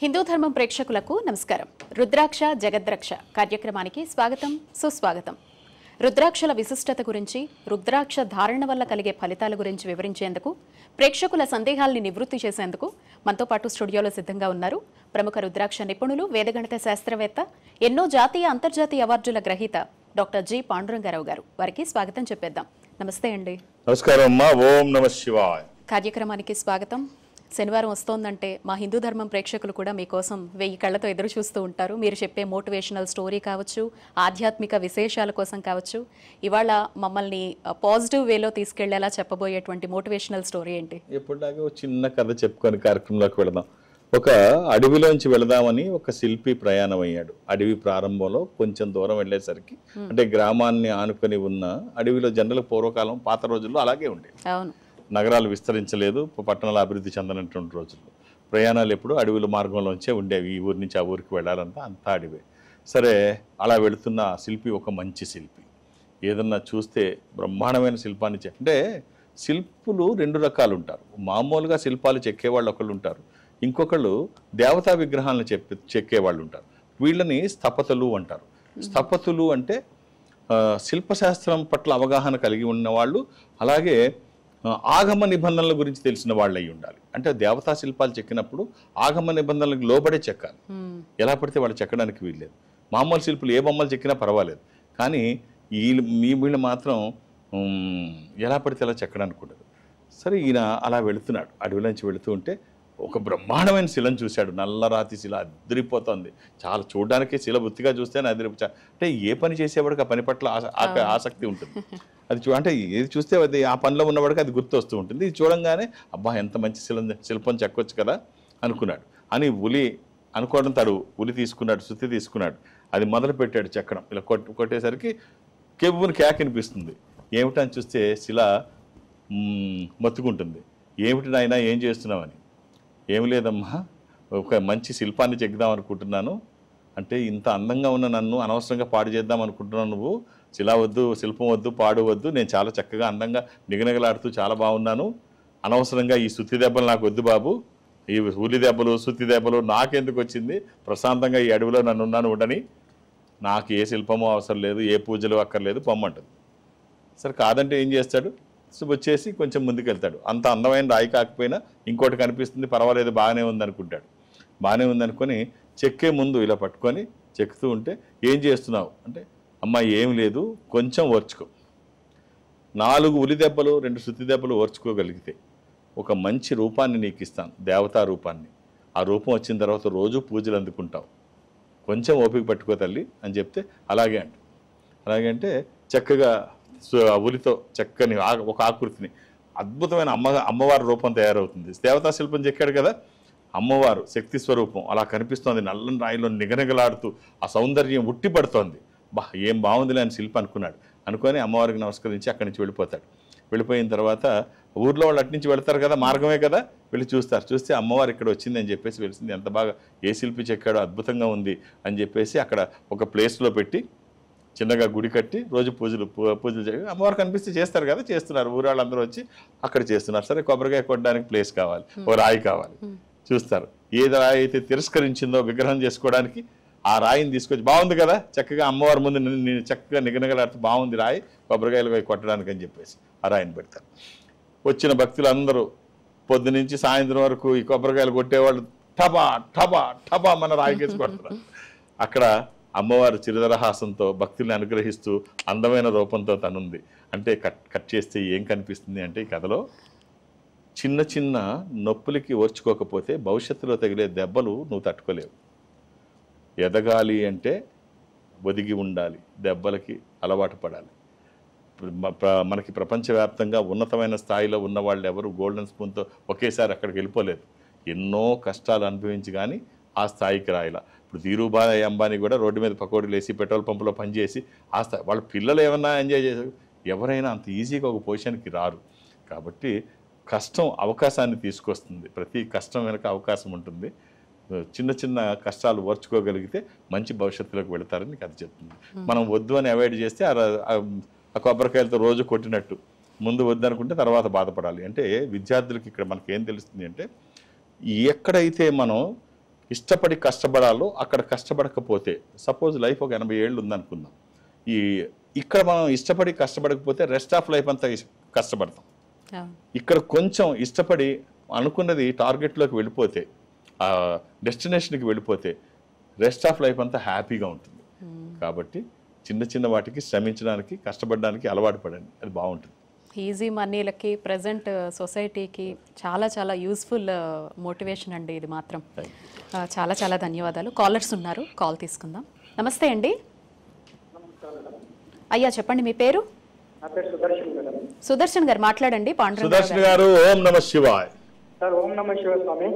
హిందూ ధర్మం ప్రేక్షకులకు నమస్కారం. రుద్రాక్ష జగద్రక్ష కార్యక్రమానికి స్వాగతం, సుస్వాగతం. రుద్రాక్షల విశిష్టత గురించి, రుద్రాక్ష ధారణ వల్ల కలిగే ఫలితాల గురించి వివరించేందుకు, ప్రేక్షకుల సందేహాల్ని నివృత్తి చేసేందుకు మనతో పాటు స్టూడియోలో సిద్ధంగా ఉన్నారు ప్రముఖ రుద్రాక్ష నిపుణులు, వేదగణిత శాస్త్రవేత్త, ఎన్నో జాతీయ అంతర్జాతీయ అవార్డుల గ్రహీత డాక్టర్ జి పాండురంగారావు గారు. వారికి స్వాగతం చెప్పేద్దాం. నమస్తే అండి. నమస్కారం అమ్మా. ఓం నమ శివాయ. కార్యక్రమానికి స్వాగతం. శనివారం వస్తోందంటే మా హిందూ ధర్మం ప్రేక్షకులు కూడా మీకోసం 1000 కళ్ళతో ఎదురు చూస్తూ ఉంటారు. మీరు చెప్పే మోటివేషనల్ స్టోరీ కావచ్చు, ఆధ్యాత్మిక విశేషాల కోసం కావచ్చు. ఇవాళ మమ్మల్ని పాజిటివ్ వేలో తీసుకెళ్లేలా చెప్పబోయేటువంటి మోటివేషనల్ స్టోరీ ఏంటి? ఎప్పుడులాగా చిన్న కథ చెప్పుకొని కార్యక్రమంలోకి వెళదాం. ఒక అడవిలోంచి వెళదామని ఒక శిల్పి ప్రయాణం అయ్యాడు. అడవి ప్రారంభంలో కొంచెం దూరం వెళ్ళేసరికి, అంటే గ్రామాన్ని ఆనుకొని ఉన్న అడవిలో జనరల్ పూర్వకాలం పాత రోజుల్లో అలాగే ఉండేది. అవును, నగరాలు విస్తరించలేదు, పట్టణాలు అభివృద్ధి చెందనటువంటి రోజుల్లో ప్రయాణాలు ఎప్పుడు అడవుల మార్గంలోంచే ఉండేవి. ఈ ఊరి నుంచి ఆ ఊరికి వెళ్ళాలంతా అంతా అడవే. సరే, అలా వెళుతున్న శిల్పి ఒక మంచి శిల్పి. ఏదన్నా చూస్తే బ్రహ్మాండమైన శిల్పాన్ని అంటే శిల్పులు 2 రకాలు ఉంటారు. మామూలుగా శిల్పాలు చెక్కేవాళ్ళు ఒకళ్ళు ఉంటారు, ఇంకొకళ్ళు దేవతా విగ్రహాలను చెక్కేవాళ్ళు ఉంటారు. వీళ్ళని స్థపతులు అంటారు. స్థపతులు అంటే శిల్పశాస్త్రం పట్ల అవగాహన కలిగి ఉన్నవాళ్ళు, అలాగే ఆగమ నిబంధనల గురించి తెలిసిన వాళ్ళు అయి ఉండాలి. అంటే దేవతా శిల్పాలు చెక్కినప్పుడు ఆగమ నిబంధనలకు లోబడే చెక్కాలి. ఎలా పడితే వాళ్ళు చెక్కడానికి వీల్లేదు. మామూలు శిల్పులు ఏ బొమ్మలు చెక్కినా పర్వాలేదు, కానీ వీళ్ళు మాత్రం ఎలా పడితే అలా చెక్కడానికి ఉండదు. సరే, ఈయన అలా వెళుతున్నాడు. అడవిలోంచి వెళుతూ ఉంటే ఒక బ్రహ్మాండమైన శిలను చూశాడు. నల్లరాతి శిల అదిరిపోతుంది. చాలా చూడడానికి శిల బుత్తిగా చూస్తేనే అదిరిపోతా. అంటే ఏ పని చేసేవాడికి ఆ పని పట్ల ఆసక్తి ఉంటుంది. అది అంటే ఏది చూస్తే అది ఆ పనిలో ఉన్నవాడికి అది గుర్తు వస్తూ ఉంటుంది. ఇది చూడంగానే అబ్బా ఎంత మంచి శిల్పం చెక్కొచ్చు కదా అనుకున్నాడు. అని అనుకోవడం తడు ఉలి తీసుకున్నాడు, సుత్తి తీసుకున్నాడు. అది మొదలు పెట్టాడు చెక్కడం. ఇలా కొట్టేసరికి కెవ్వుని కేకనిపిస్తుంది. ఏమిటని చూస్తే శిల మొత్తుకుంటుంది. ఏమిటి నాయనా, ఏం చేస్తున్నావని. ఏమి లేదమ్మా, ఒక మంచి శిల్పాన్ని చెక్కుదాం అనుకుంటున్నాను. అంటే ఇంత అందంగా ఉన్న నన్ను అనవసరంగా పాడు చేద్దాం అనుకుంటున్నాను. నువ్వు శిలా వద్దు, శిల్పం వద్దు, పాడు వద్దు. నేను చాలా చక్కగా అందంగా నిగనగలాడుతూ చాలా బాగున్నాను. అనవసరంగా ఈ సుత్తి దెబ్బలు నాకు వద్దు బాబు. ఈ ఉలి దెబ్బలు, సుత్తి దెబ్బలు నాకెందుకు వచ్చింది? ప్రశాంతంగా ఈ అడవిలో నన్నున్నాను ఉండని. నాకు ఏ శిల్పమో అవసరం లేదు, ఏ పూజలు అక్కర్లేదు, పొమ్మంటుంది. సరే, కాదంటే ఏం చేస్తాడు? వచ్చేసి కొంచెం ముందుకు వెళ్తాడు. అంత అందమైన రాయి కాకపోయినా ఇంకోటి కనిపిస్తుంది, పర్వాలేదు, బాగానే ఉందనుకుంటాడు. బాగానే ఉందనుకొని చెక్కే ముందు ఇలా పట్టుకొని చెక్కుతూ ఉంటే, ఏం చేస్తున్నావు అంటే, అమ్మ ఏం లేదు, కొంచెం ఓర్చుకో. 4 ఉలి దెబ్బలు, 2 సుత్తి దెబ్బలు ఓర్చుకోగలిగితే ఒక మంచి రూపాన్ని నీకు ఇస్తాను, దేవతా రూపాన్ని. ఆ రూపం వచ్చిన తర్వాత రోజు పూజలు అందుకుంటావు. కొంచెం ఓపిక పట్టుకో తల్లి అని చెప్తే, అలాగే అంటే చక్కగా ఉలితో చక్కని ఒక ఆకృతిని, అద్భుతమైన అమ్మవారి రూపం తయారవుతుంది. దేవతా శిల్పం చెక్కాడు కదా, అమ్మవారు శక్తి స్వరూపం అలా కనిపిస్తోంది. నల్లని రాయిలో నిగనిగలాడుతూ ఆ సౌందర్యం ఉట్టిపడుతోంది. ఏం బాగుందిలే అని శిల్పి అనుకొని అమ్మవారికి నమస్కరించి అక్కడి నుంచి వెళ్ళిపోతాడు. వెళ్ళిపోయిన తర్వాత ఊర్లో వాళ్ళు అట్నుంచి వెళ్తారు కదా, మార్గమే కదా, వెళ్ళి చూస్తారు. చూస్తే అమ్మవారు ఇక్కడ వచ్చింది అని చెప్పేసి వెలిసింది. ఎంత బాగా ఏ శిల్పి చెక్కాడో, అద్భుతంగా ఉంది అని చెప్పేసి అక్కడ ఒక ప్లేస్లో పెట్టి చిన్నగా గుడి కట్టి రోజు పూజలు చేసి అమ్మవారు కనిపిస్తే చేస్తారు కదా, చేస్తున్నారు. ఊరాళ్ళందరూ వచ్చి అక్కడ చేస్తున్నారు. సరే, కొబ్బరికాయ కొట్టడానికి ప్లేస్ కావాలి, ఓ రాయి కావాలి. చూస్తారు. ఏది రాయి అయితే తిరస్కరించిందో విగ్రహం చేసుకోవడానికి ఆ రాయిని తీసుకొచ్చి, బాగుంది కదా, చక్కగా అమ్మవారి ముందు చక్కగా నిగనగలాడుతూ బాగుంది రాయి, కొబ్బరికాయలు కొట్టడానికి అని చెప్పేసి ఆ రాయిని పెడతారు. వచ్చిన భక్తులు అందరూ పొద్దునుంచి సాయంత్రం వరకు ఈ కొబ్బరికాయలు కొట్టేవాళ్ళు టబా టబా టబా మన రాయికేసి కొడుతున్నారు. అక్కడ అమ్మవారు చిరుదరహాసంతో భక్తుల్ని అనుగ్రహిస్తూ అందమైన రూపంతో తనుంది. అంటే కట్ చేస్తే ఏం కనిపిస్తుంది అంటే, ఈ కథలో చిన్న చిన్న నొప్పులకి ఓర్చుకోకపోతే భవిష్యత్తులో తగిలే దెబ్బలు నువ్వు తట్టుకోలేవు. ఎదగాలి అంటే ఒదిగి ఉండాలి, దెబ్బలకి అలవాటు పడాలి. మనకి ప్రపంచవ్యాప్తంగా ఉన్నతమైన స్థాయిలో ఉన్న వాళ్ళు ఎవరు గోల్డెన్ స్పూన్తో ఒకేసారి అక్కడికి వెళ్ళిపోలేదు. ఎన్నో కష్టాలు అనుభవించి కానీ ఆ స్థాయికి రాయిలా. ఇప్పుడు ధీరుభాయ్ అంబానీ కూడా రోడ్డు మీద పకోడీలు వేసి పెట్రోల్ పంపులో పనిచేసి ఆ స్థాయి, వాళ్ళ పిల్లలు ఏమన్నా ఎంజాయ్ చేశారు. ఎవరైనా అంత ఈజీగా ఒక పొజిషన్కి రారు. కాబట్టి కష్టం అవకాశాన్ని తీసుకొస్తుంది. ప్రతి కష్టం వెనక అవకాశం ఉంటుంది. చిన్న చిన్న కష్టాలు ఓర్చుకోగలిగితే మంచి భవిష్యత్తులోకి వెళతారని కథ చెప్తుంది. మనం వద్దు అని అవాయిడ్ చేస్తే ఆ కొబ్బరికాయలతో రోజు కొట్టినట్టు, ముందు వద్దనుకుంటే తర్వాత బాధపడాలి. అంటే విద్యార్థులకి ఇక్కడ మనకి ఏం తెలుస్తుంది అంటే, ఎక్కడైతే మనం ఇష్టపడి కష్టపడాలో అక్కడ కష్టపడకపోతే, సపోజ్ లైఫ్ ఒక 80 ఏళ్ళు ఉందనుకుందాం, ఇక్కడ మనం ఇష్టపడి కష్టపడకపోతే రెస్ట్ ఆఫ్ లైఫ్ అంతా కష్టపడతాం. ఇక్కడ కొంచెం ఇష్టపడి అనుకున్నది టార్గెట్లోకి వెళ్ళిపోతే, ఆ డెస్టినేషన్కి వెళ్ళిపోతే రెస్ట్ ఆఫ్ లైఫ్ అంతా హ్యాపీగా ఉంటుంది. కాబట్టి చిన్న చిన్న వాటికి శ్రమించడానికి, కష్టపడడానికి అలవాటు పడండి, అది బాగుంటుంది. ఈజీ మనీలకి ప్రజెంట్ సొసైటీకి చాలా చాలా యూస్ఫుల్ మోటివేషన్ అండి ఇది మాత్రం. చాలా చాలా ధన్యవాదాలు. కాలర్స్ ఉన్నారు, కాల్ తీసుకుందాం. నమస్తే అండి. అయ్యా చెప్పండి, మీ పేరు? సుదర్శన్ గారు మాట్లాడండి. సుదర్శన్ గారు, ఓం నమ శివాయ్. సార్ ఓం నమ శివాయ స్వామి.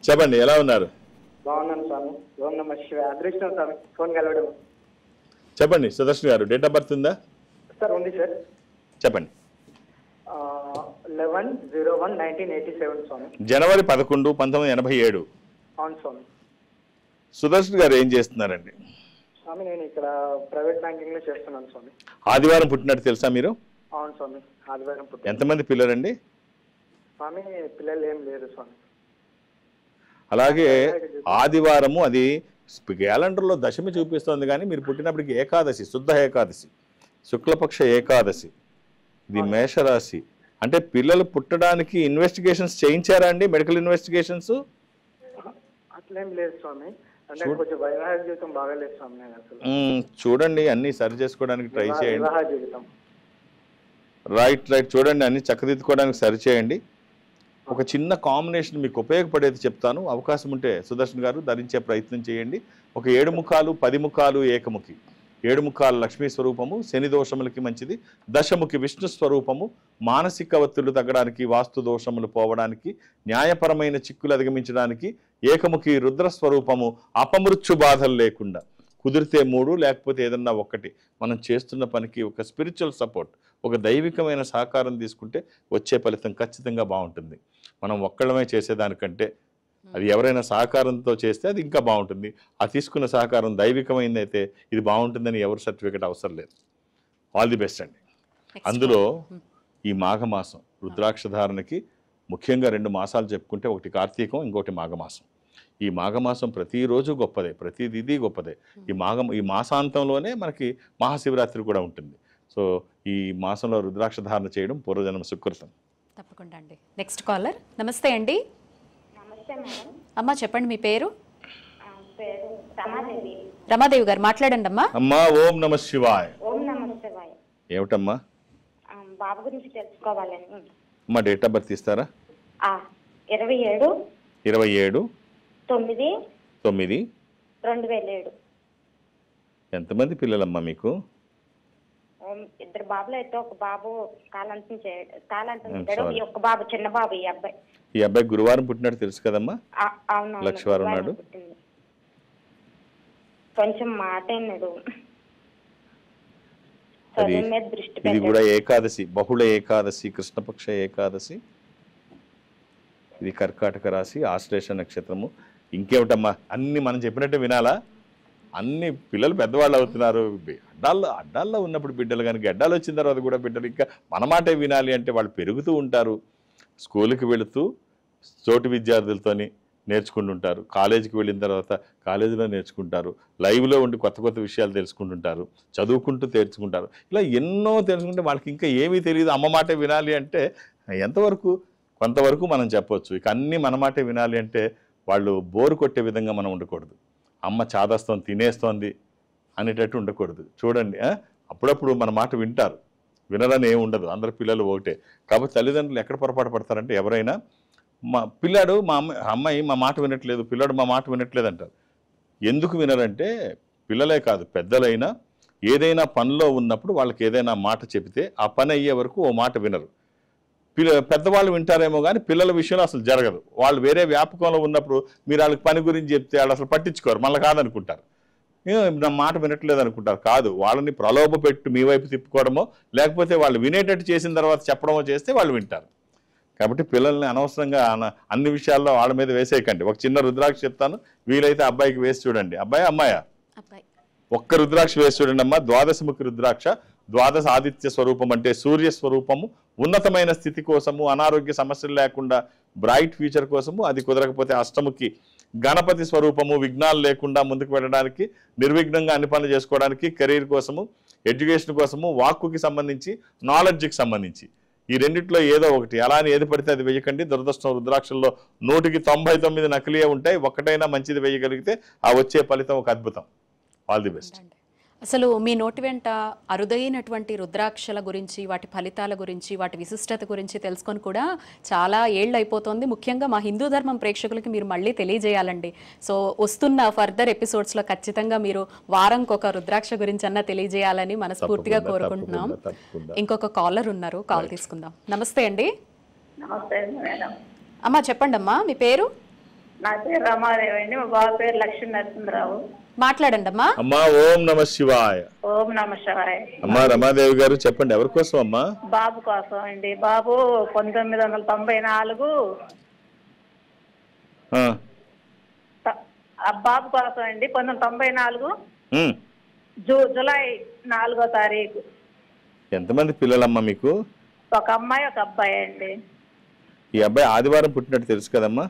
చెప్పండి, ఎలా ఉన్నారు? బాగున్నాను స్వామి. ఓం నమ శివాయ. అదృష్టం స్వామి ఫోన్ కలవడం. చెప్పండి సుదర్శన్ గారు, డేట్ ఆఫ్ బర్త్ ఉందా? సార్ ఉంది సార్. చెప్పండి. 11/01/1987 స్వామి. జనవరి 11, 1987. అవును స్వామి. సుదర్శన్ గారు ఏం చేస్తున్నారండి? స్వామి నేను ఇక్కడ ప్రైవేట్ బ్యాంకింగ్ లో చేస్తున్నాను స్వామి. ఆదివారం పుట్టినట్టు తెలుసా మీరు? అవును స్వామి, ఆదివారం పుట్టి. ఎంతమంది పిల్లలండి? స్వామి పిల్లలు ఏం లేరు స్వామి. అలాగే ఆదివారము అది క్యాలెండర్లో దశమి చూపిస్తోంది, కానీ మీరు పుట్టినప్పటికి ఏకాదశి, శుద్ధ ఏకాదశి, శుక్లపక్ష ఏకాదశి. ఇది మేషరాశి. అంటే పిల్లలు పుట్టడానికి ఇన్వెస్టిగేషన్స్ చేయించారా అండి? Medical investigations? అట్లేం లేదు స్వామి. అంటే కొంచెం వైవాహిక జీవితం బాగాలేదు స్వామి. నేను అసలు చూడండి, అన్ని సరి చేసుకోవడానికి ట్రై చేయండి. వివాహ జీవితం రైట్ చూడండి, అన్ని చక్కదిద్దుకోవడానికి సరి చేయండి. ఒక చిన్న కాంబినేషన్ మీకు ఉపయోగపడేది చెప్తాను. అవకాశం ఉంటే సుదర్శన్ గారు ధరించే ప్రయత్నం చేయండి. ఒక 7 ముఖాలు 10 ముఖాలు ఏకముఖి. 7 ముఖాలు లక్ష్మీ స్వరూపము, శని దోషములకి మంచిది. దశముఖి విష్ణు స్వరూపము, మానసిక ఒత్తిళ్లు తగ్గడానికి, వాస్తు దోషములు పోవడానికి, న్యాయపరమైన చిక్కులు అధిగమించడానికి. ఏకముఖి రుద్ర స్వరూపము, అపమృత్యు బాధలు లేకుండా. కుదిరితే 3, లేకపోతే ఏదన్నా ఒకటి. మనం చేస్తున్న పనికి ఒక స్పిరిచువల్ సపోర్ట్, ఒక దైవికమైన సహకారం తీసుకుంటే వచ్చే ఫలితం ఖచ్చితంగా బాగుంటుంది. మనం ఒక్కళ్ళమే చేసేదానికంటే అది ఎవరైనా సహకారంతో చేస్తే అది ఇంకా బాగుంటుంది. ఆ తీసుకున్న సహకారం దైవికమైందైతే ఇది బాగుంటుందని ఎవరు సర్టిఫికెట్ అవసరం లేదు. ఆల్ ది బెస్ట్ అండి. అందులో ఈ మాఘమాసం రుద్రాక్ష ధారణకి ముఖ్యంగా 2 మాసాలు చెప్పుకుంటే, ఒకటి కార్తీకం, ఇంకోటి మాఘమాసం. ఈ మాఘమాసం ప్రతిరోజు గొప్పదే, ప్రతిదీ గొప్పదే. ఈ మాసాంతంలోనే మనకి మహాశివరాత్రి కూడా ఉంటుంది. సో ఈ మాసంలో రుద్రాక్ష ధారణ చేయడం పూర్వజన్మ సుకృతం. తప్పకుండా అండి. Next caller. నమస్తే అండి. నమస్తే మేడం. అమ్మా చెప్పండి, మీ పేరు? పేరు రమాదేవి. రమాదేవి గారు మాట్లాడండి అమ్మా. అమ్మా ఓం నమ శివాయ్. ఓం నమ శివాయ. ఏమిటమ్మా? బాబు గురించి తెలుసుకోవాలని. అమ్మా డేట్ ఆఫ్ బర్త్ ఇస్తారా? 27/9/2007. ఎంతమంది పిల్లలమ్మా మీకు? 2 బాబులు అయితే ఒక బాబు కాలంతం ఒక బాబు చిన్న బాబు. ఈ అబ్బాయి గురువారం పుట్టినట్టు తెలుసు కదమ్మా? అవును, లక్షవారం నాడు. కొంచెం మాట అన్నాడు. ఇది కూడా ఏకాదశి, బహుళ ఏకాదశి, కృష్ణపక్ష ఏకాదశి. ఇది కర్కాటక రాశి, ఆశ్లేష నక్షత్రము. ఇంకేమిటమ్మా, అన్ని మనం చెప్పినట్టే వినాలా? అన్ని పిల్లలు పెద్దవాళ్ళు అవుతున్నారు. అడ్డాల్లో ఉన్నప్పుడు బిడ్డలు, కానీ గడ్డాలు వచ్చిన తర్వాత కూడా బిడ్డలు ఇంకా మన మాటే వినాలి అంటే వాళ్ళు పెరుగుతూ ఉంటారు. స్కూల్కి వెళుతూ తోటి విద్యార్థులతోని నేర్చుకుంటుంటారు. కాలేజీకి వెళ్ళిన తర్వాత కాలేజీలో నేర్చుకుంటారు. లైవ్లో ఉండి కొత్త కొత్త విషయాలు తెలుసుకుంటుంటారు. చదువుకుంటూ తెలుసుకుంటారు. ఇలా ఎన్నో తెలుసుకుంటే వాళ్ళకి ఇంకా ఏమీ తెలియదు. అమ్మ మాటే వినాలి అంటే ఎంతవరకు? కొంతవరకు మనం చెప్పొచ్చు. ఇక అన్నీ మన మాటే వినాలి అంటే వాళ్ళు బోరు కొట్టే విధంగా మనం ఉండకూడదు. అమ్మ చాదస్తోంది, తినేస్తోంది అనేటట్టు ఉండకూడదు. చూడండి, అప్పుడప్పుడు మన మాట వింటారు, వినరని ఏమి ఉండదు. అందరు పిల్లలు ఒకటే. కాబట్టి తల్లిదండ్రులు ఎక్కడ పొరపాటు పడతారంటే, ఎవరైనా పిల్లాడు అమ్మాయి మా మాట వినట్లేదు, పిల్లాడు మా మాట వినట్లేదు అంటారు. ఎందుకు వినరంటే, పిల్లలే కాదు పెద్దలైనా ఏదైనా పనిలో ఉన్నప్పుడు వాళ్ళకి ఏదైనా మాట చెబితే ఆ పని అయ్యే వరకు ఓ మాట వినరు. పెద్దవాళ్ళు వింటారేమో కానీ పిల్లల విషయంలో అసలు జరగదు. వాళ్ళు వేరే వ్యాపకంలో ఉన్నప్పుడు మీరు వాళ్ళకి పని గురించి చెప్తే వాళ్ళు అసలు పట్టించుకోరు, మళ్ళీ కాదనుకుంటారు, నా మాట వినట్లేదు అనుకుంటారు. కాదు, వాళ్ళని ప్రలోభ పెట్టి మీ వైపు తిప్పుకోవడమో, లేకపోతే వాళ్ళు వినేటట్టు చేసిన తర్వాత చెప్పడమో చేస్తే వాళ్ళు వింటారు. కాబట్టి పిల్లల్ని అనవసరంగా అన్ని విషయాల్లో వాళ్ళ మీద వేసేయకండి. ఒక చిన్న రుద్రాక్ష చెప్తాను, వీలైతే అబ్బాయికి వేసి చూడండి. అబ్బాయి అమ్మాయా? ఒక్క రుద్రాక్ష వేసి చూడండి అమ్మా. ద్వాదశముఖి రుద్రాక్ష. ద్వాదశ ఆదిత్య స్వరూపం అంటే సూర్య స్వరూపము. ఉన్నతమైన స్థితి కోసము, అనారోగ్య సమస్యలు లేకుండా బ్రైట్ ఫ్యూచర్ కోసము. అది కుదరకపోతే అష్టముఖి గణపతి స్వరూపము, విఘ్నాలు లేకుండా ముందుకు వెళ్ళడానికి, నిర్విఘ్నంగా అన్ని పనులు చేసుకోవడానికి, కెరీర్ కోసము, ఎడ్యుకేషన్ కోసము, వాక్కుకి సంబంధించి, నాలెడ్జ్కి సంబంధించి ఈ రెండిట్లో ఏదో ఒకటి. అలా అని ఏది పడితే అది వేయకండి. దురదృష్టం రుద్రాక్షల్లో 100కి 99 నకిలీయే ఉంటాయి. ఒక్కటైనా మంచిది వేయగలిగితే ఆ వచ్చే ఫలితం ఒక అద్భుతం. All the best. అసలు మీ నోటి వెంట అరుదైనటువంటి రుద్రాక్షల గురించి, వాటి ఫలితాల గురించి, వాటి విశిష్టత గురించి తెలుసుకొని కూడా చాలా ఏళ్ళు అయిపోతుంది. ముఖ్యంగా మా హిందూ ధర్మం ప్రేక్షకులకి మీరు మళ్ళీ తెలియజేయాలండి. సో వస్తున్న ఫర్దర్ ఎపిసోడ్స్లో ఖచ్చితంగా మీరు వారంకి ఒక రుద్రాక్ష గురించి అన్నా తెలియజేయాలని మనస్ఫూర్తిగా కోరుకుంటున్నాం. ఇంకొక కాలర్ ఉన్నారు, కాల్ తీసుకుందాం. నమస్తే అండి. నమస్తే మేడం. అమ్మా చెప్పండి అమ్మా, మీ పేరు? నా పేరు రమాదేవి అండి. మా బాబు పేరు లక్ష్మీ నరసింహరావు. మాట్లాడండి అమ్మా. అమ్మా ఓం నమ శివాయ. ఓం నమ శివాయ. అమ్మా రమాదేవి గారు చెప్పండి, ఎవరి కోసం అమ్మా? బాబు కోసం అండి. బాబు 1994 బాబు కోసం అండి. 1994 జూలై 4వ తారీఖు. ఎంతమంది పిల్లలమ్మా మీకు? ఒక అమ్మాయి ఒక అబ్బాయి అండి. ఈ అబ్బాయి ఆదివారం పుట్టినట్టు తెలుసు కదమ్మా?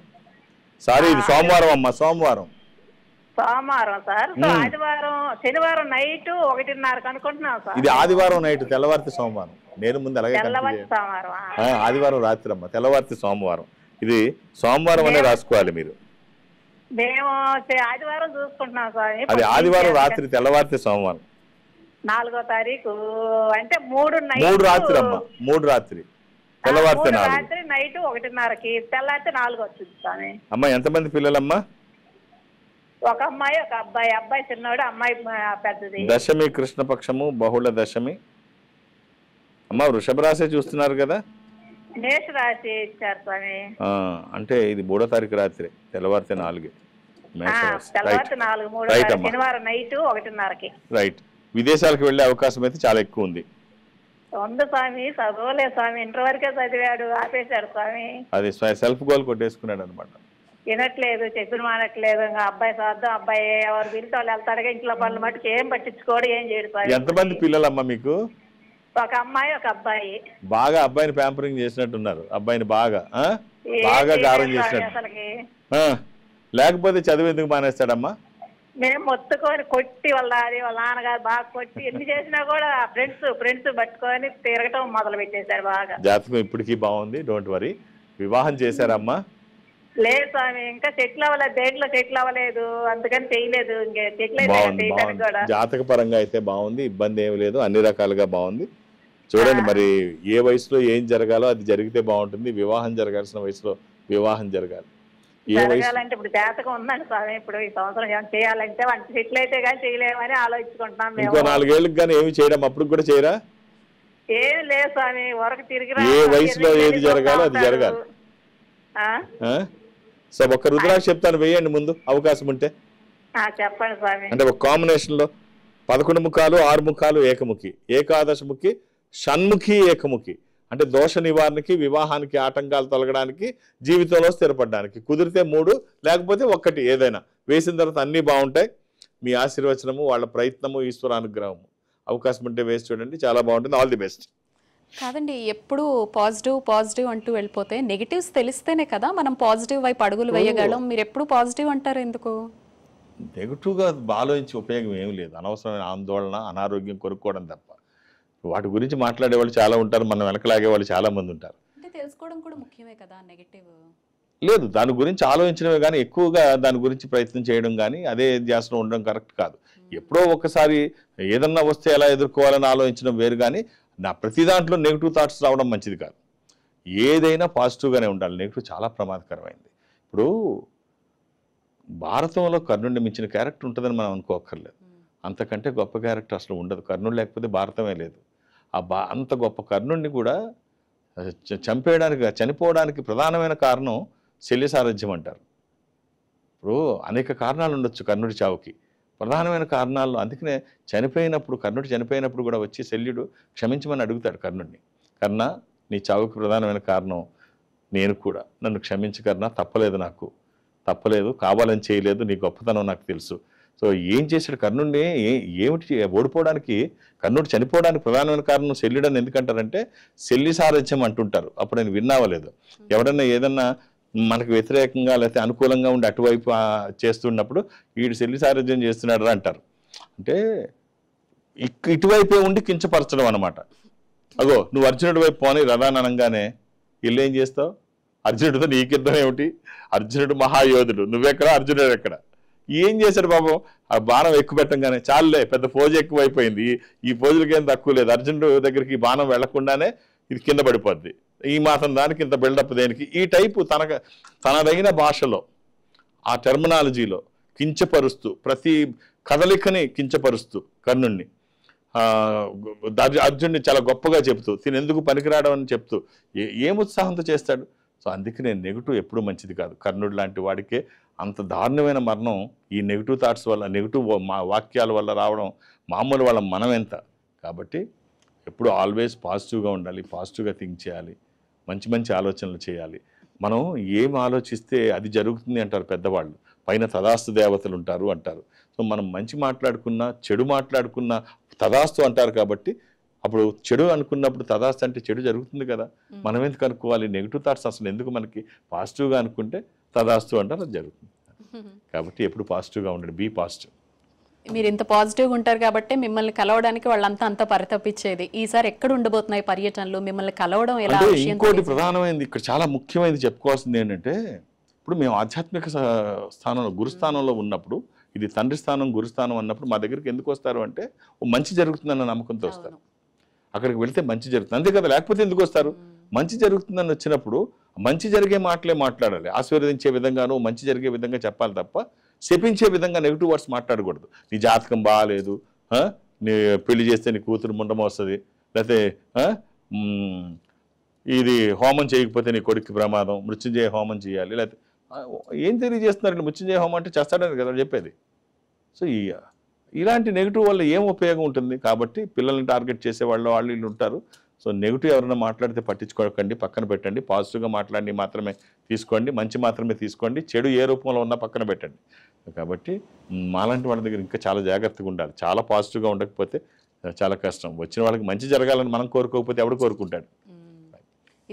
సారీ, ఇది సోమవారం అమ్మా. సోమవారం సార్. ఆదివారం శనివారం నైట్ 1:30 అనుకుంటున్నాం సార్. ఇది ఆదివారం నైట్, తెల్లవారితే సోమవారం. నేను ముందు అలాగే ఆదివారం రాత్రి అమ్మా, తెల్లవారితే సోమవారం. ఇది సోమవారం అనే రాసుకోవాలి మీరు. మేము ఆదివారం చూసుకుంటున్నాం సార్. అది ఆదివారం రాత్రి, తెల్లవారితే సోమవారం. 4వ తారీఖు అంటే 3 రాత్రి అమ్మా. 3 రాత్రి, తెల్లవారితే 4 రాత్రి, నైట్ 1:30కి, తెల్లారితే 4 వచ్చింది. అమ్మా ఎంతమంది పిల్లలమ్మా? ఒక అమ్మాయి ఒక అబ్బాయి. అబ్బాయి చిన్నవాడు, అమ్మాయి పెద్దది. దశమి కృష్ణపక్షము, బహుళ దశమి. అమ్మా వృషభ రాశి చూస్తున్నారు కదా? మేష రాశి ఇచ్చారు స్వామి. అంటే ఇది 3వ తారీఖు రాత్రి, తెల్లవారితే 4. తెల్లవారితే 4, 3 శనివారం నైట్ 1:30కి. రైట్. విదేశాలకు వెళ్లే అవకాశం అయితే చాలా ఎక్కువ ఉంది. ఉంది స్వామి. చదవలేదు స్వామి, ఇంటర్ వరకే చదివాడు, ఆపేశాడు స్వామి. అది సెల్ఫ్ గోల్ కొట్టేసుకున్నాడు అనమాట. వినట్లేదు, చెప్పిన మానట్లేదు. ఇంకా అబ్బాయి సాధ్యం, అబ్బాయి ఎవరు పిలిచి వాళ్ళు వెళ్తాడుగా. ఇంట్లో పనులు మట్టుకు ఏం పట్టించుకోడు, ఏం చేయడు స్వామి. ఎంతమంది పిల్లలమ్మా మీకు? ఒక అమ్మాయి ఒక అబ్బాయి. బాగా అబ్బాయిని ప్యాంపరింగ్ చేసినట్టున్నారు. అబ్బాయిని బాగా గారం చేసినట్టు. లేకపోతే చదువు ఎందుకు మానేస్తాడమ్మా? మేము మొత్తుకొని కొట్టి వాళ్ళ నాన్నగారు బాగా కొట్టి ఎన్ని చేసినా కూడా ఫ్రెండ్స్ పట్టుకొని తిరగటం మొదలు పెట్టేశారు బాగా. జాతకం ఇప్పటికీ బాగుంది, డోంట్ వరీ. వివాహం చేశారమ్మా? లేదు స్వామి, ఇంకా సెటిల్ అవ్వలేదు. దేంట్లో సెటిల్ అవ్వలేదు, అందుకని చేయలేదు. ఇంకా సెటిల్ జాతక పరంగా అయితే బాగుంది, ఇబ్బంది ఏమి లేదు, అన్ని రకాలుగా బాగుంది. చూడండి మరి ఏ వయసులో ఏం జరగాలో అది జరిగితే బాగుంటుంది. వివాహం జరగాల్సిన వయసులో వివాహం జరగాలి. జరగాలంటే ఇప్పుడు జాతకం ఉందండి స్వామి. ఇప్పుడు ఈ సంవత్సరం ఏమైనా చేయాలంటే వంట సెటిల్ అయితే కానీ చేయలేమని ఆలోచించుకుంటున్నాం. ఇంకో 4 ఏళ్ళకి కానీ ఏమి చేయడం, అప్పుడు కూడా చేయరా? ఏమి లేదు స్వామి, వరకు తిరిగి ఏ వయసులో ఏది జరగాలో అది జరగాలి. సో ఒక్క రుద్రాక్ష చెప్తాను, వేయండి ముందు అవకాశం ఉంటే. చెప్పండి స్వామి. అంటే ఒక కాంబినేషన్ లో 11 ముఖాలు, 6 ముఖాలు, ఏకముఖి, ఏకాదశముఖి, షణ్ముఖి, ఏకముఖి. అంటే దోష నివారణకి, వివాహానికి ఆటంకాలు తొలగడానికి, జీవితంలో స్థిరపడడానికి. కుదిరితే 3, లేకపోతే 1 ఏదైనా వేసిన తర్వాత అన్నీ బాగుంటాయి. మీ ఆశీర్వచనము, వాళ్ళ ప్రయత్నము, ఈశ్వరానుగ్రహము. అవకాశం ఉంటే వేసి చూడండి, చాలా బాగుంటుంది. All the best. కాదండి, ఎప్పుడు పాజిటివ్ అంటూ వెళ్ళిపోతే నెగిటివ్స్ తెలిస్తేనే కదా మనం పాజిటివ్ వైపు అడుగులు వేయగలం. మీరు ఎప్పుడు పాజిటివ్ అంటారు ఎందుకు? నెగిటివ్గా ఆలోచించి ఉపయోగం ఏమి లేదు. అనవసరమైన ఆందోళన, అనారోగ్యం కొనుక్కోవడం తప్ప. వాటి గురించి మాట్లాడే వాళ్ళు చాలా ఉంటారు, మనం వెనకలాగే వాళ్ళు చాలా మంది ఉంటారు. అంటే తెలుసుకోవడం కూడా ముఖ్యమే కదా. నెగిటివ్ లేదు, దాని గురించి ఆలోచించడమే కానీ ఎక్కువగా దాని గురించి ప్రయత్నం చేయడం కానీ అదే ధ్యాసలో ఉండడం కరెక్ట్ కాదు. ఎప్పుడో ఒకసారి ఏదన్నా వస్తే ఎలా ఎదుర్కోవాలని ఆలోచించడం వేరు, కానీ నా ప్రతి దాంట్లో నెగిటివ్ థాట్స్ రావడం మంచిది కాదు. ఏదైనా పాజిటివ్గానే ఉండాలి. నెగిటివ్ చాలా ప్రమాదకరమైంది. ఇప్పుడు భారతంలో కర్ణుడిని మించిన క్యారెక్టర్ ఉంటుందని మనం అనుకోక్కర్లేదు. అంతకంటే గొప్ప క్యారెక్టర్ అసలు ఉండదు. కర్ణుడు లేకపోతే భారతమే లేదు. అంత గొప్ప కర్ణుడిని కూడా చనిపోవడానికి ప్రధానమైన కారణం శల్య సారథ్యం అంటారు. ఇప్పుడు అనేక కారణాలు ఉండొచ్చు కర్ణుడి చావుకి. ప్రధానమైన కారణాల్లో అందుకనే కర్ణుడు చనిపోయినప్పుడు కూడా వచ్చి శల్యుడు క్షమించమని అడుగుతాడు కర్ణుడిని. కర్ణ, నీ చావుకి ప్రధానమైన కారణం నేను కూడా, నన్ను క్షమించు కర్ణ, తప్పలేదు, కావాలని చేయలేదు, నీ గొప్పతనం నాకు తెలుసు. సో ఏం చేశాడు కర్ణుడిని? ఏమిటి ఓడిపోవడానికి, కర్ణుడు చనిపోవడానికి ప్రధానమైన కారణం శల్యుడని ఎందుకంటారంటే శల్య సారథ్యం అంటుంటారు. అప్పుడు నేను విన్నావలేదు. ఎవడన్నా ఏదన్నా మనకు వ్యతిరేకంగా లేకపోతే అనుకూలంగా ఉండి అటువైపు చేస్తున్నప్పుడు వీడు శల్య సారథ్యం చేస్తున్నాడు అంటారు. అంటే ఇటువైపే ఉండి కించపరచడం అనమాట. అగో నువ్వు అర్జునుడి వైపు పోనీ రథాననంగానే వీళ్ళు ఏం చేస్తావు? అర్జునుడితో నీకిద్దం ఏమిటి? అర్జునుడు మహాయోధుడు, నువ్వెక్కడ అర్జునుడు ఎక్కడ? ఏం చేశాడు పాపం? ఆ బాణం ఎక్కువ పెట్టంగానే చాలులే, పెద్ద పోజు ఎక్కువైపోయింది, ఈ పోజులకేం తక్కువ లేదు, అర్జునుడు దగ్గరికి బాణం వెళ్లకుండానే ఇది కింద పడిపోద్ది, ఈ మాత్రం దానికి ఇంత బిల్డప్ దేనికి? ఈ టైపు తనదైన భాషలో ఆ టెర్మినాలజీలో కించపరుస్తూ ప్రతి కదలికని కించపరుస్తూ కర్ణుణ్ణి అర్జునుడిని చాలా గొప్పగా చెప్తూ తినెందుకు పనికిరావడం అని చెప్తూ ఏం ఉత్సాహంతో చేస్తాడు. సో అందుకనే నెగిటివ్ ఎప్పుడూ మంచిది కాదు. కర్ణుడు లాంటి వాడికే అంత దారుణమైన మరణం ఈ నెగిటివ్ థాట్స్ వల్ల, నెగిటివ్ వాక్యాల వల్ల రావడం మామూలు వాళ్ళ మనం ఎంత. కాబట్టి ఎప్పుడు ఆల్వేస్ పాజిటివ్గా ఉండాలి, పాజిటివ్గా థింక్ చేయాలి, మంచి మంచి ఆలోచనలు చేయాలి. మనం ఏం ఆలోచిస్తే అది జరుగుతుంది అంటారు పెద్దవాళ్ళు, పైన తదాస్తు దేవతలు ఉంటారు అంటారు. సో మనం మంచి మాట్లాడుకున్నా చెడు మాట్లాడుకున్నా తదాస్తు అంటారు. కాబట్టి అప్పుడు చెడు అనుకున్నప్పుడు తదాస్తు అంటే చెడు జరుగుతుంది కదా, మనం ఎందుకు అనుకోవాలి? నెగిటివ్ థాట్స్ అసలు ఎందుకు మనకి? పాజిటివ్గా అనుకుంటే తదాస్తు అంటారు, అది జరుగుతుంది. కాబట్టి ఎప్పుడు పాజిటివ్గా ఉండండి, బీ పాజిటివ్. మీరు ఇంత పాజిటివ్గా ఉంటారు కాబట్టి మిమ్మల్ని కలవడానికి వాళ్ళంతా అంత పరితపించేది. ఈసారి ఎక్కడ ఉండబోతున్నాయి పర్యటనలు? మిమ్మల్ని కలవడం ఎలా? ఇంకోటి ప్రధానమైనది ఇక్కడ చాలా ముఖ్యమైనది చెప్పుకోవాల్సింది ఏంటంటే, ఇప్పుడు మేము ఆధ్యాత్మిక స్థానంలో గురుస్థానంలో ఉన్నప్పుడు, ఇది తండ్రి స్థానం గురుస్థానం అన్నప్పుడు మా దగ్గరికి ఎందుకు వస్తారు అంటే మంచి జరుగుతుందన్న నమ్మకంతో వస్తారు. అక్కడికి వెళ్తే మంచి జరుగుతుంది, అంతే కదా, లేకపోతే ఎందుకు వస్తారు? మంచి జరుగుతుందని వచ్చినప్పుడు మంచి జరిగే మాటలే మాట్లాడాలి, ఆశీర్వదించే విధంగాను మంచి జరిగే విధంగా చెప్పాలి తప్ప శపించే విధంగా నెగిటివ్ వర్డ్స్ మాట్లాడకూడదు. నీ జాతకం బాగాలేదు, నీ పెళ్లి చేస్తే నీ కూతురు ముండమ వస్తుంది, లేకపోతే ఇది హోమం చేయకపోతే నీ కొడుకు ప్రమాదం, మృత్యుంజయ హోమం చేయాలి, లేకపోతే ఏం తెలియజేస్తున్నారు? మృత్యుంజయ హోమం అంటే చేస్తాడని కదా చెప్పేది. సో ఇలాంటి నెగిటివ్ వల్ల ఏం ఉపయోగం ఉంటుంది? కాబట్టి పిల్లల్ని టార్గెట్ చేసే వాళ్ళు వీళ్ళు ఉంటారు. సో నెగిటివ్ ఎవరైనా మాట్లాడితే పట్టించుకోకండి, పక్కన పెట్టండి. పాజిటివ్గా మాట్లాడి మాత్రమే తీసుకోండి, మంచి మాత్రమే తీసుకోండి, చెడు ఏ రూపంలో ఉన్నా పక్కన పెట్టండి. కాబట్టి మాలాంటి వాళ్ళ దగ్గర ఇంకా చాలా జాగ్రత్తగా ఉండాలి. చాలా పాజిటివ్గా ఉండకపోతే చాలా కష్టం. వచ్చిన వాళ్ళకి మంచి జరగాలని మనం కోరుకోకపోతే ఎవడు కోరుకుంటాడు?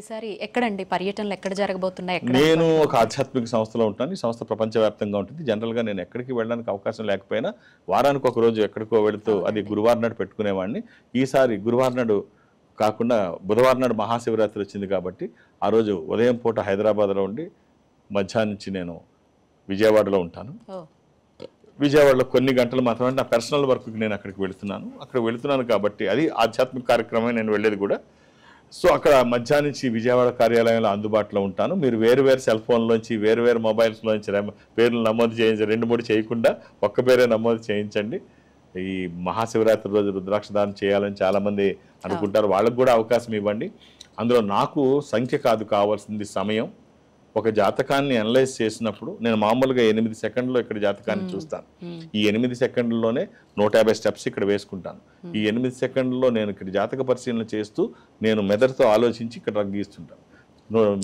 ఈసారి ఎక్కడండి పర్యటనలు ఎక్కడ జరగబోతున్నాయి? నేను ఒక ఆధ్యాత్మిక సంస్థలో ఉంటాను. ఈ సంస్థ ప్రపంచవ్యాప్తంగా ఉంటుంది. జనరల్గా నేను ఎక్కడికి వెళ్ళడానికి అవకాశం లేకపోయినా వారానికి ఒక రోజు ఎక్కడికో వెళుతూ అది గురువారం నాడు పెట్టుకునేవాడిని. ఈసారి గురువారం నాడు కాకుండా బుధవారం నాడు మహాశివరాత్రి వచ్చింది కాబట్టి ఆ రోజు ఉదయం పూట హైదరాబాద్లో ఉండి మధ్యాహ్నం నుంచి నేను విజయవాడలో ఉంటాను. విజయవాడలో కొన్ని గంటలు మాత్రమే నా పర్సనల్ వర్క్కి నేను అక్కడికి వెళుతున్నాను కాబట్టి అది ఆధ్యాత్మిక కార్యక్రమమే నేను వెళ్ళేది కూడా. సో అక్కడ మధ్యాహ్నం నుంచి విజయవాడ కార్యాలయంలో అందుబాటులో ఉంటాను. మీరు వేరు సెల్ ఫోన్లోంచి వేరు మొబైల్స్లోంచి పేర్లు నమోదు చేయించి 2-3 చేయకుండా ఒక్క పేరే నమోదు చేయించండి. ఈ మహాశివరాత్రి రోజు రుద్రాక్ష దానం చేయాలని చాలామంది అనుకుంటారు, వాళ్ళకు కూడా అవకాశం ఇవ్వండి. అందులో నాకు సంఖ్య కాదు కావాల్సింది, సమయం. ఒక జాతకాన్ని అనలైజ్ చేసినప్పుడు నేను మామూలుగా 8 సెకండ్లో ఇక్కడ జాతకాన్ని చూస్తాను. ఈ 8 సెకండ్లలోనే 150 స్టెప్స్ ఇక్కడ వేసుకుంటాను. ఈ 8 సెకండ్లలో నేను ఇక్కడ జాతక పరిశీలన చేస్తూ నేను మెదడుతో ఆలోచించి ఇక్కడ రంగిస్తుంటాను,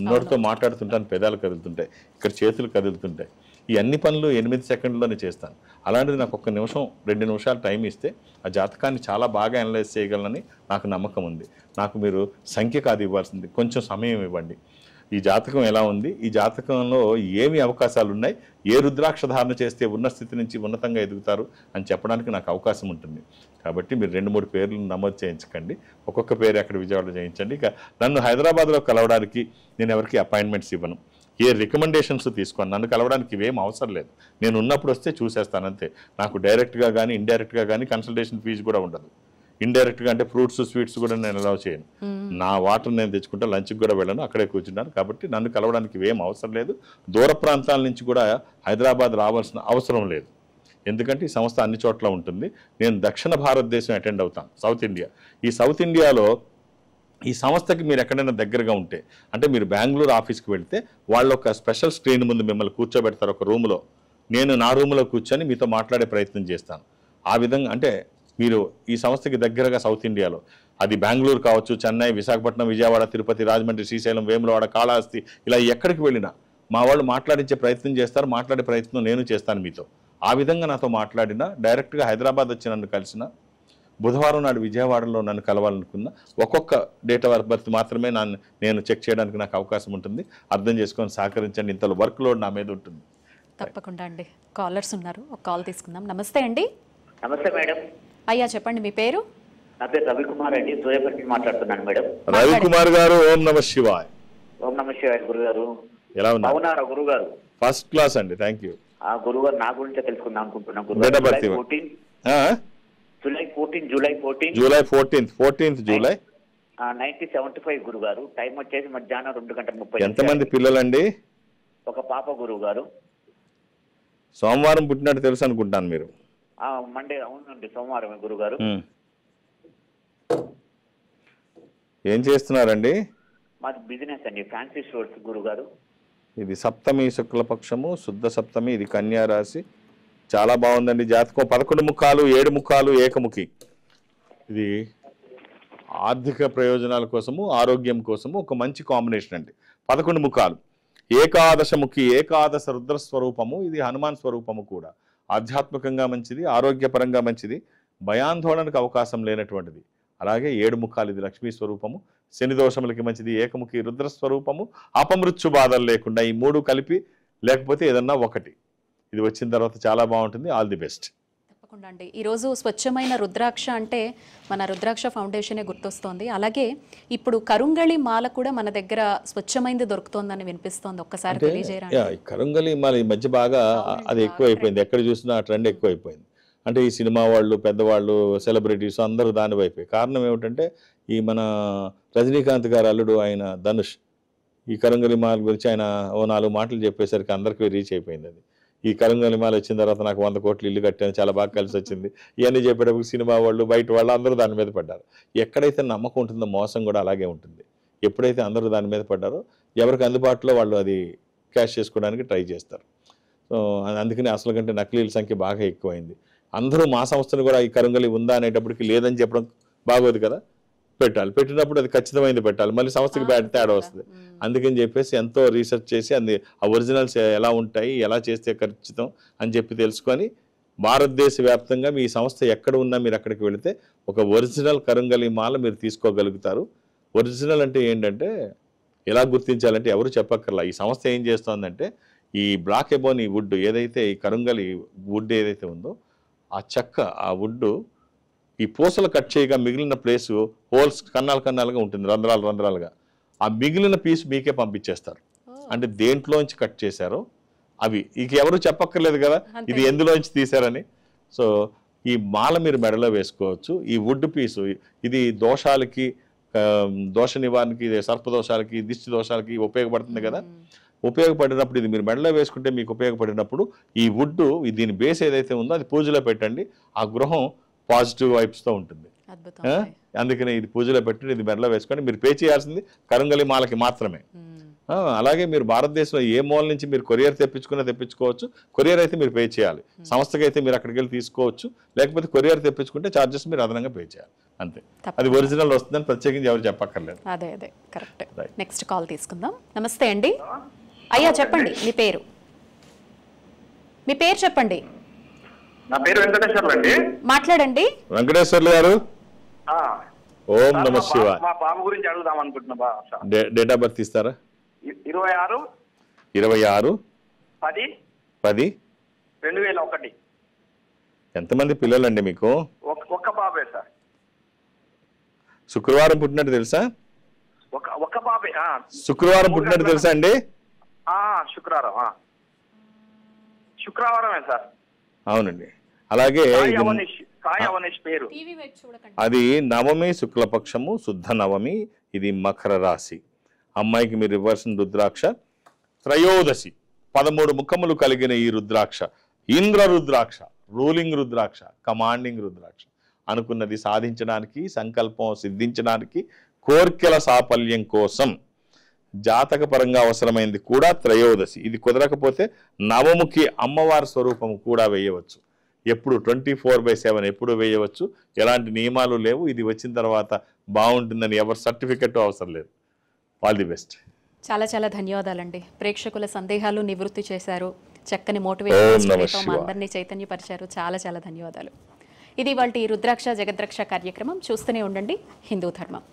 నోటితో మాట్లాడుతుంటాను, పెదాలు కదులుతుంటాయి, ఇక్కడ చేతులు కదులుతుంటాయి. ఈ అన్ని పనులు 8 సెకండ్లోనే చేస్తాను. అలాంటిది నాకు 1 నిమిషం 2 నిమిషాలు టైం ఇస్తే ఆ జాతకాన్ని చాలా బాగా అనలైజ్ చేయగలనని నాకు నమ్మకం ఉంది. నాకు మీరు సంఖ్య కాదు ఇవ్వాల్సింది, కొంచెం సమయం ఇవ్వండి. ఈ జాతకం ఎలా ఉంది, ఈ జాతకంలో ఏమి అవకాశాలు ఉన్నాయి, ఏ రుద్రాక్ష ధారణ చేస్తే ఉన్న స్థితి నుంచి ఉన్నతంగా ఎదుగుతారు అని చెప్పడానికి నాకు అవకాశం ఉంటుంది. కాబట్టి మీరు 2-3 పేర్లు నమోదు చేయించకండి, ఒక్కొక్క పేరు అక్కడ విజయవాడలో చేయించండి. ఇక నన్ను హైదరాబాద్లో కలవడానికి నేను ఎవరికి అపాయింట్మెంట్స్ ఇవ్వను, ఏ రికమెండేషన్స్ తీసుకోను. నన్ను కలవడానికి ఇవేం అవసరం లేదు, నేను ఉన్నప్పుడు వస్తే చూసేస్తాను అంతే. నాకు డైరెక్ట్గా కానీ ఇండైరెక్ట్గా కానీ కన్సల్టేషన్ ఫీజు కూడా ఉండదు. ఇండైరెక్ట్గా అంటే ఫ్రూట్స్ స్వీట్స్ కూడా నేను అలౌ చేయను. నా వాటర్ నేను తెచ్చుకుంటా, లంచ్కి కూడా వెళ్ళను, అక్కడే కూర్చున్నాను. కాబట్టి నన్ను కలవడానికి ఇవేం అవసరం లేదు. దూర ప్రాంతాల నుంచి కూడా హైదరాబాద్ రావాల్సిన అవసరం లేదు, ఎందుకంటే ఈ సంస్థ అన్ని చోట్ల ఉంటుంది. నేను దక్షిణ భారతదేశం అటెండ్ అవుతాను, సౌత్ ఇండియా. ఈ సౌత్ ఇండియాలో ఈ సంస్థకి మీరు ఎక్కడైనా దగ్గరగా ఉంటే, అంటే మీరు బెంగళూరు ఆఫీస్కి వెళ్తే వాళ్ళు ఒక స్పెషల్ స్క్రీన్ ముందు మిమ్మల్ని కూర్చోబెడతారు ఒక రూమ్లో. నేను నా రూమ్లో కూర్చొని మీతో మాట్లాడే ప్రయత్నం చేస్తాను. ఆ విధంగా అంటే మీరు ఈ సంస్థకి దగ్గరగా సౌత్ ఇండియాలో, అది బెంగళూరు కావచ్చు, చెన్నై, విశాఖపట్నం, విజయవాడ, తిరుపతి, రాజమండ్రి, శ్రీశైలం, వేములవాడ, కాళహస్తి, ఇలా ఎక్కడికి వెళ్ళినా మా వాళ్ళు మాట్లాడించే ప్రయత్నం చేస్తారు, మాట్లాడే ప్రయత్నం నేను చేస్తాను మీతో. ఆ విధంగా నాతో మాట్లాడినా, డైరెక్ట్గా హైదరాబాద్ వచ్చి నన్ను కలిసిన బుధవారం నాడు విజయవాడలో నన్ను కలవాలనుకున్నా. ఒక్కొక్క డేట్ ఆఫ్ బర్త్ మాత్రమే నేను చెక్ చేయడానికి నాకు అవకాశం ఉంటుంది. అర్థం చేసుకొని సహకరించండి. ఇంతలో వర్క్ లోడ్ నా మీద ఉంటుంది. తప్పకుండా అండి. కాలర్స్ ఉన్నారు, ఒక కాల్ తీసుకుందాం. నమస్తే అండి. నమస్తే మేడం. అయ్యా చెప్పండి, మీ పేరు? నా పేరు రవికుమార్ అండి, సూర్యాపేట నుంచి మాట్లాడుతున్నాను మేడం. రవికుమార్ గారు, ఓం నమ శివాయ్. ఓం నమ శివాయ గురుగారు. ఎలా ఉన్నారు? అవునారా గురుగారు? ఫస్ట్ క్లాస్ అండి, థ్యాంక్ యూ. ఆ గురుగారు నా గురించే తెలుసుకుందాం అనుకుంటున్నాను Date of birth గురుగారు. జూలై 14 జూలై 14th జూలై 1975 గురుగారు. టైం వచ్చేసి మధ్యాహ్నం 2:30. ఎంతమంది పిల్లలండి? ఒక పాప గురుగారు. సోమవారం పుట్టినట్టు తెలుసు అనుకుంటాను మీరు. మండే, అవునండి సోమవారం గురుగారు. ఏం చేస్తున్నారండి? మాది బిజినెస్ అండి, ఫ్యాన్సీ స్టోర్స్ గురుగారు. ఇది సప్తమి శుక్లపక్షము, శుద్ధ సప్తమి. ఇది కన్యా రాశి. చాలా బాగుందండి జాతకం. 11 ముఖాలు, 7 ముఖాలు, ఏకముఖి. ఇది ఆర్థిక ప్రయోజనాల కోసము, ఆరోగ్యం కోసము ఒక మంచి కాంబినేషన్ అండి. 11 ముఖాలు, ఏకాదశముఖి, ఏకాదశ రుద్ర స్వరూపము. ఇది హనుమాన్ స్వరూపము కూడా. ఆధ్యాత్మికంగా మంచిది, ఆరోగ్యపరంగా మంచిది, భయాందోళనకు అవకాశం లేనటువంటిది. అలాగే 7 ముఖాలు, ఇది లక్ష్మీ స్వరూపము. శని దోషములకి మంచిది, ఏకముఖి రుద్ర స్వరూపము. అపమృత్యు బాధలు లేకుండా ఈ 3 కలిపి, లేకపోతే ఏదన్నా ఒకటి ఇది వచ్చిన తర్వాత చాలా బాగుంటుంది. All the best. తప్పకుండా అండి. ఈరోజు స్వచ్ఛమైన రుద్రాక్ష అంటే మన రుద్రాక్ష ఫౌండేషనే గుర్తొస్తోంది. అలాగే ఇప్పుడు కరుంగళి మాల కూడా మన దగ్గర స్వచ్ఛమైంది దొరుకుతోందని వినిపిస్తోంది. ఒక్కసారి తెలియజేయరా? కరుంగళి మాల ఈ మధ్య బాగా అది ఎక్కువైపోయింది. ఎక్కడ చూసినా ఆ ట్రెండ్ ఎక్కువైపోయింది. అంటే ఈ సినిమా వాళ్ళు, పెద్దవాళ్ళు, సెలబ్రిటీస్ అందరూ దాని వైపే. కారణం ఏమిటంటే ఈ మన రజనీకాంత్ గారు అల్లుడు ఆయన ధనుష్ ఈ కరుంగళి మాల గురించి ఆయన ఓ 4 మాటలు చెప్పేసరికి అందరికీ రీచ్ అయిపోయింది. అది ఈ కరుంగళి మాల వచ్చిన తర్వాత నాకు 100 కోట్లు ఇల్లు కట్టాను, చాలా బాగా కలిసి వచ్చింది, ఇవన్నీ చెప్పేటప్పుడు సినిమా వాళ్ళు, బయట వాళ్ళు అందరూ దాని మీద పడ్డారు. ఎక్కడైతే నమ్మకం ఉంటుందో మోసం కూడా అలాగే ఉంటుంది. ఎప్పుడైతే అందరూ దాని మీద పడ్డారో ఎవరికి అందుబాటులో వాళ్ళు అది క్యాష్ చేసుకోవడానికి ట్రై చేస్తారు. సో అందుకని అసలు కంటే నకిలీల సంఖ్య బాగా ఎక్కువైంది. అందరూ మా సంస్థను కూడా ఈ కరుంగళి ఉందా అనేటప్పటికి లేదని చెప్పడం బాగోదు కదా. పెట్టాలి, పెట్టినప్పుడు అది ఖచ్చితమైనది పెట్టాలి, మళ్ళీ సంస్థకి బ్యాడ్ తేడా వస్తుంది. అందుకని చెప్పేసి ఎంతో రీసెర్చ్ చేసి ఆ ఒరిజినల్స్ ఎలా ఉంటాయి, ఎలా చేస్తే ఖచ్చితం అని చెప్పి తెలుసుకొని భారతదేశ వ్యాప్తంగా మీ సంస్థ ఎక్కడ ఉన్నా మీరు అక్కడికి వెళితే ఒక ఒరిజినల్ కరుంగళి మాల మీరు తీసుకోగలుగుతారు. ఒరిజినల్ అంటే ఏంటంటే ఎలా గుర్తించాలంటే ఎవరు చెప్పక్కర్లా. ఈ సంస్థ ఏం చేస్తోందంటే ఈ బ్లాక్ ఎబోనీ వుడ్ ఏదైతే, ఈ కరుంగళి వుడ్ ఏదైతే ఉందో ఆ చెక్క, ఆ వుడ్ ఈ పూసలు కట్ చేయగా మిగిలిన ప్లేసు హోల్స్ కన్నాలుగా ఉంటుంది, రంధ్రాలుగా. ఆ మిగిలిన పీస్ మీకే పంపించేస్తారు. అంటే దేంట్లోంచి కట్ చేశారో అవి ఇక ఎవరు చెప్పక్కర్లేదు కదా ఇది ఎందులోంచి తీశారని. సో ఈ మాల మీరు మెడలో వేసుకోవచ్చు. ఈ వుడ్ పీసు ఇది దోషాలకి, దోష నివారణకి, సర్పదోషాలకి, దిష్టి దోషాలకి ఉపయోగపడుతుంది కదా. ఉపయోగపడినప్పుడు ఇది మీరు మెడలో వేసుకుంటే మీకు ఉపయోగపడినప్పుడు ఈ వుడ్, దీని బేస్ ఏదైతే ఉందో అది పూజలో పెట్టండి. ఆ గృహం పాజిటివ్ వైబ్స్తో ఉంటుంది. అందుకనే ఇది పూజలో పెట్టి ఇది మెడలో వేసుకొని మీరు పే చేయాల్సింది కరుంగళి మాలకి మాత్రమే. అలాగే మీరు భారతదేశంలో ఏ మూల నుంచి మీరు కొరియర్ తెప్పించుకోవచ్చు. కొరియర్ అయితే మీరు పే చేయాలి. సంస్థకి అయితే మీరు అక్కడికి వెళ్ళి తీసుకోవచ్చు. లేకపోతే కొరియర్ తెప్పించుకుంటే ఛార్జెస్ మీరు అదనంగా పే చేయాలి అంతే. అది ఒరిజినల్ వస్తుందని ప్రత్యేకించి ఎవరు చెప్పక్కర్లేదు. అదే కరెక్ట్. నెక్స్ట్ కాల్ తీసుకుందాం. నమస్తే అండి. అయ్యా చెప్పండి, మీ పేరు చెప్పండి. నా పేరు వెంకటేశ్వర్లు అండి. మాట్లాడండి. వెంకటేశ్వర్లు గారు, ఓం నమ శివాయ. మా బాబు గురించి అడుగుదాం అనుకుంటున్నా. డేట్ ఆఫ్ బర్త్ ఇస్తారా? 26/10/2001. ఎంతమంది పిల్లలండి మీకు? ఒక్క బాబే సార్. శుక్రవారం పుట్టినట్టు తెలుసా? ఒక్క బాబే. శుక్రవారం పుట్టినట్టు తెలుసా అండి? శుక్రవారమే సార్. అవునండి. అలాగే పేరు అది నవమి శుక్లపక్షము, శుద్ధ నవమి. ఇది మకర రాశి. అమ్మాయికి మీరు ఇవ్వాల్సిన రుద్రాక్ష త్రయోదశి, 13 ముఖములు కలిగిన ఈ రుద్రాక్ష ఇంద్ర రుద్రాక్ష, రూలింగ్ రుద్రాక్ష, కమాండింగ్ రుద్రాక్ష. అనుకున్నది సాధించడానికి, సంకల్పం సిద్ధించడానికి, కోర్కెల సాఫల్యం కోసం జాతక పరంగా అవసరమైంది కూడా త్రయోదశి. ఇది కుదరకపోతే నవముఖి అమ్మవారి స్వరూపము కూడా వేయవచ్చు. ఎప్పుడు 24/7 ఎప్పుడు వేయవచ్చు. ఎలాంటి నియమాలు లేవు. ఇది వచ్చిన తర్వాత బాగుంటుందని ఎవరు సర్టిఫికెట్ అవసరం లేదు. All the best. చాలా ధన్యవాదాలండి. ప్రేక్షకుల సందేహాలు నివృత్తి చేశారు. చక్కని మోటివేషన్ అందరినీ చైతన్యపరిచారు. చాలా ధన్యవాదాలు. ఇది ఇవాల్టి రుద్రాక్ష జగద్రక్ష కార్యక్రమం. చూస్తూనే ఉండండి హిందూ ధర్మం.